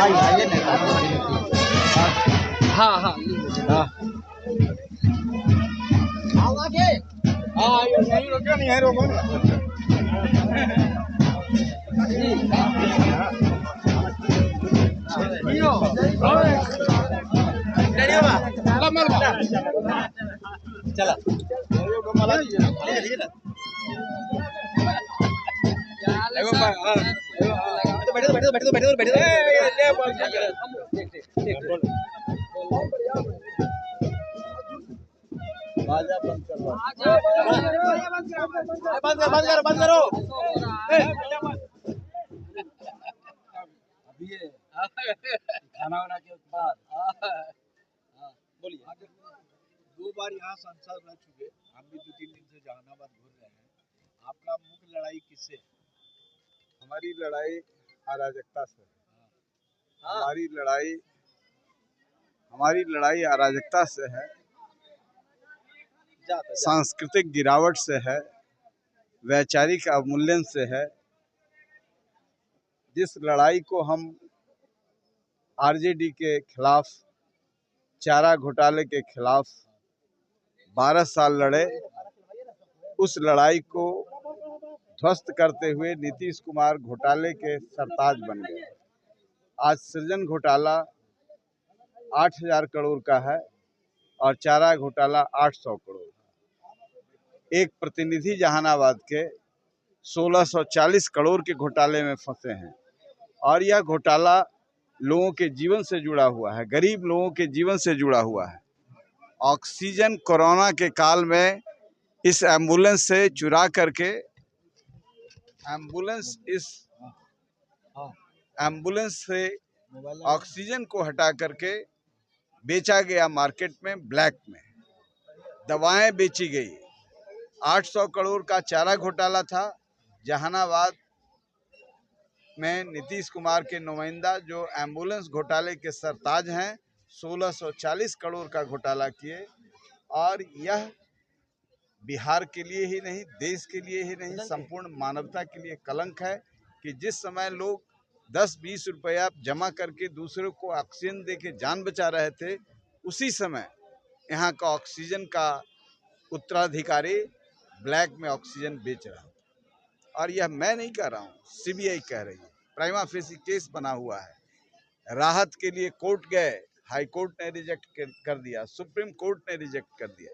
हाँ हाँ नहीं रोको, नहीं है रोको चला बंद करो अभी खाना वाना के बाद बोलिए। 2 बार यहाँ सांसद रह चुके, हम भी 2-3 दिन से जहानाबाद घूम रहे हैं। आपका मुख्य लड़ाई किससे? हमारी लड़ाई अराजकता से। हाँ। हमारी लड़ाई अराजकता से है, सांस्कृतिक गिरावट से है, वैचारिक अवमूल्यन से है। जिस लड़ाई को हम आरजेडी के खिलाफ, चारा घोटाले के खिलाफ 12 साल लड़े, उस लड़ाई को ध्वस्त करते हुए नीतीश कुमार घोटाले के सरताज बन गए। आज सृजन घोटाला 8,000 करोड़ का है और चारा घोटाला 800 करोड़। एक प्रतिनिधि जहानाबाद के 1640 करोड़ के घोटाले में फंसे हैं और यह घोटाला लोगों के जीवन से जुड़ा हुआ है, गरीब लोगों के जीवन से जुड़ा हुआ है। ऑक्सीजन कोरोना के काल में इस एम्बुलेंस से चुरा करके एम्बुलेंस से ऑक्सीजन को हटा करके बेचा गया मार्केट में, ब्लैक में दवाएं बेची गई। 800 करोड़ का चारा घोटाला था। जहानाबाद में नीतीश कुमार के नुमाइंदा जो एम्बुलेंस घोटाले के सरताज हैं, 1640 करोड़ का घोटाला किए। और यह बिहार के लिए ही नहीं, देश के लिए ही नहीं, संपूर्ण मानवता के लिए कलंक है कि जिस समय लोग 10-20 रुपया जमा करके दूसरों को ऑक्सीजन दे के जान बचा रहे थे, उसी समय यहाँ का ऑक्सीजन का उत्तराधिकारी ब्लैक में ऑक्सीजन बेच रहा है। और यह मैं नहीं कह रहा हूँ, सीबीआई कह रही है। प्राइमा फेसी केस बना हुआ है। राहत के लिए कोर्ट गए, हाई कोर्ट ने रिजेक्ट कर दिया, सुप्रीम कोर्ट ने रिजेक्ट कर दिया।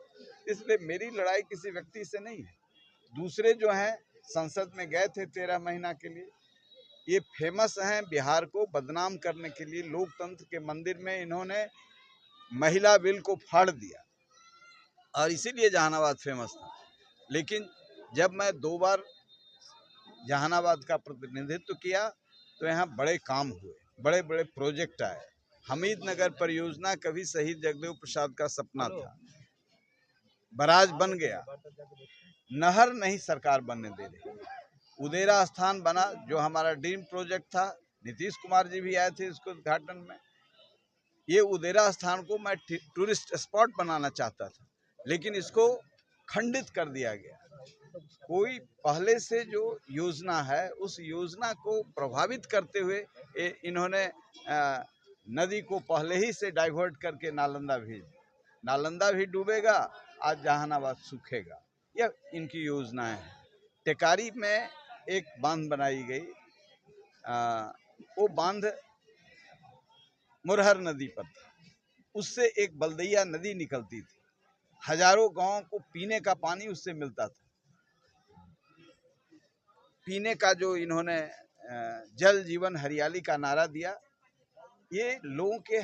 इसलिए मेरी लड़ाई किसी व्यक्ति से नहीं है। दूसरे जो हैं संसद में गए थे 13 महीना के लिए, ये फेमस हैं बिहार को बदनाम करने के लिए। लोकतंत्र के मंदिर में इन्होंने महिला बिल को फाड़ दिया और इसीलिए जहानाबाद फेमस था। लेकिन जब मैं 2 बार जहानाबाद का प्रतिनिधित्व किया तो यहाँ बड़े काम हुए, बड़े बड़े प्रोजेक्ट आए। हमीदनगर परियोजना कभी शहीद जगदेव प्रसाद का सपना था, बराज बन गया। नहर नहीं सरकार बनने दे रही। उदेरा स्थान बना जो हमारा ड्रीम प्रोजेक्ट था, नीतीश कुमार जी भी आए थे इसको उद्घाटन में। ये उदेरा स्थान को मैं टूरिस्ट स्पॉट बनाना चाहता था, लेकिन इसको खंडित कर दिया गया। कोई पहले से जो योजना है उस योजना को प्रभावित करते हुए इन्होंने नदी को पहले ही से डाइवर्ट करके नालंदा भेज दिया। नालंदा भी डूबेगा, आज जहानाबाद सूखेगा। यह इनकी योजनाएं हैं। टेकारी में एक बांध बनाई गई, वो बांध मुरहर नदी पर था। उससे एक बलदैया नदी निकलती थी, हजारों गांवों को पीने का पानी उससे मिलता था। पीने का जो इन्होंने जल जीवन हरियाली का नारा दिया, ये लोगों के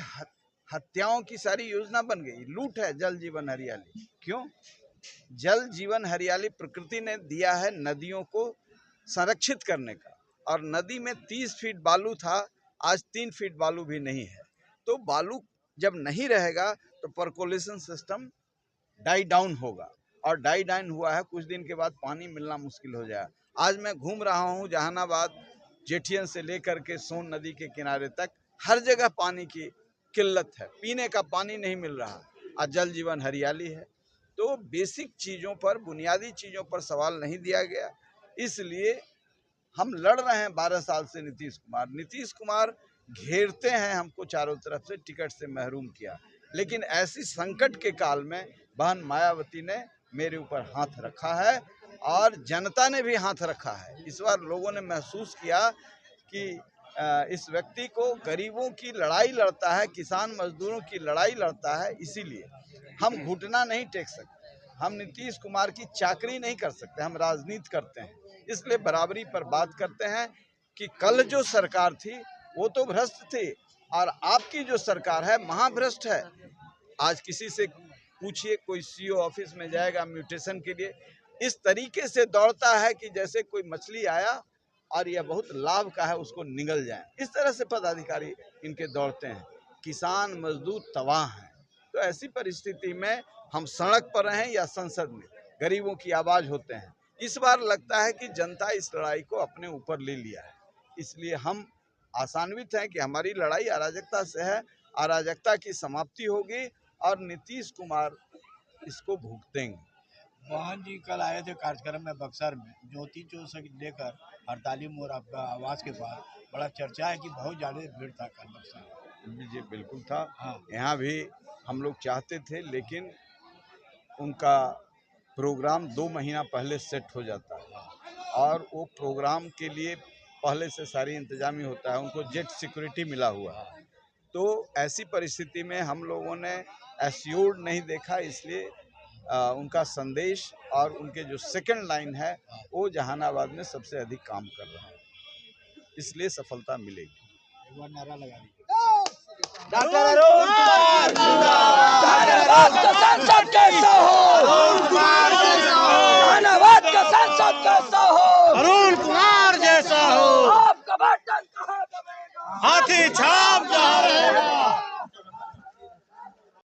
हत्याओं की सारी योजना बन गई। लूट है जल जीवन हरियाली। क्यों? जल जीवन हरियाली प्रकृति ने दिया है नदियों को संरक्षित करने का, और नदी में 30 फीट बालू था, आज 3 फीट बालू भी नहीं है। तो बालू जब नहीं रहेगा तो पर्कोलेशन सिस्टम डाई डाउन होगा, और डाई डाउन हुआ है, कुछ दिन के बाद पानी मिलना मुश्किल हो जाएगा। आज मैं घूम रहा हूँ जहानाबाद, जेठियन से लेकर के सोन नदी के किनारे तक, हर जगह पानी की किल्लत है, पीने का पानी नहीं मिल रहा। आज जल जीवन हरियाली है। तो बेसिक चीज़ों पर, बुनियादी चीज़ों पर सवाल नहीं दिया गया, इसलिए हम लड़ रहे हैं 12 साल से। नीतीश कुमार घेरते हैं, हमको चारों तरफ से टिकट से महरूम किया। लेकिन ऐसी संकट के काल में बहन मायावती ने मेरे ऊपर हाथ रखा है और जनता ने भी हाथ रखा है। इस बार लोगों ने महसूस किया कि इस व्यक्ति को गरीबों की लड़ाई लड़ता है, किसान मजदूरों की लड़ाई लड़ता है, इसीलिए हम घुटना नहीं टेक सकते। हम नीतीश कुमार की चाकरी नहीं कर सकते, हम राजनीति करते हैं, इसलिए बराबरी पर बात करते हैं कि कल जो सरकार थी वो तो भ्रष्ट थी और आपकी जो सरकार है महाभ्रष्ट है। आज किसी से पूछिए, कोई सीओ ऑफिस में जाएगा म्यूटेशन के लिए, इस तरीके से दौड़ता है कि जैसे कोई मछली आया और यह बहुत लाभ का है, उसको निगल जाए। इस तरह से पदाधिकारी इनके दौड़ते हैं। किसान मजदूर तबाह हैं। तो ऐसी परिस्थिति में हम सड़क पर रहें या संसद में, गरीबों की आवाज़ होते हैं। इस बार लगता है कि जनता इस लड़ाई को अपने ऊपर ले लिया है, इसलिए हम आशान्वित हैं कि हमारी लड़ाई अराजकता से है, अराजकता की समाप्ति होगी और नीतीश कुमार इसको भुगतेंगे। मोहन जी कल आए थे कार्यक्रम में बक्सर में, ज्योति चौक से लेकर हड़ताली मोड़ आपका आवास के पास बड़ा चर्चा है कि बहुत ज़्यादा भीड़ था कल बक्सर। जी बिल्कुल था। हाँ। यहाँ भी हम लोग चाहते थे, लेकिन उनका प्रोग्राम 2 महीना पहले सेट हो जाता है और वो प्रोग्राम के लिए पहले से सारी इंतजामी होता है, उनको जेट सिक्योरिटी मिला हुआ है। तो ऐसी परिस्थिति में हम लोगों ने एश्योर्ड नहीं देखा, इसलिए उनका संदेश और उनके जो सेकंड लाइन है वो जहानाबाद में सबसे अधिक काम कर रहा है, इसलिए सफलता मिलेगी। एक बार नारा लगा दीजिए। डॉक्टर अरुण कुमार जहानाबाद का सांसद कैसा हो, जहानाबाद का सांसद कैसा हो, अरुण कुमार जैसा हो, आपका बटन कहाँ दबेगा, हाथी छाप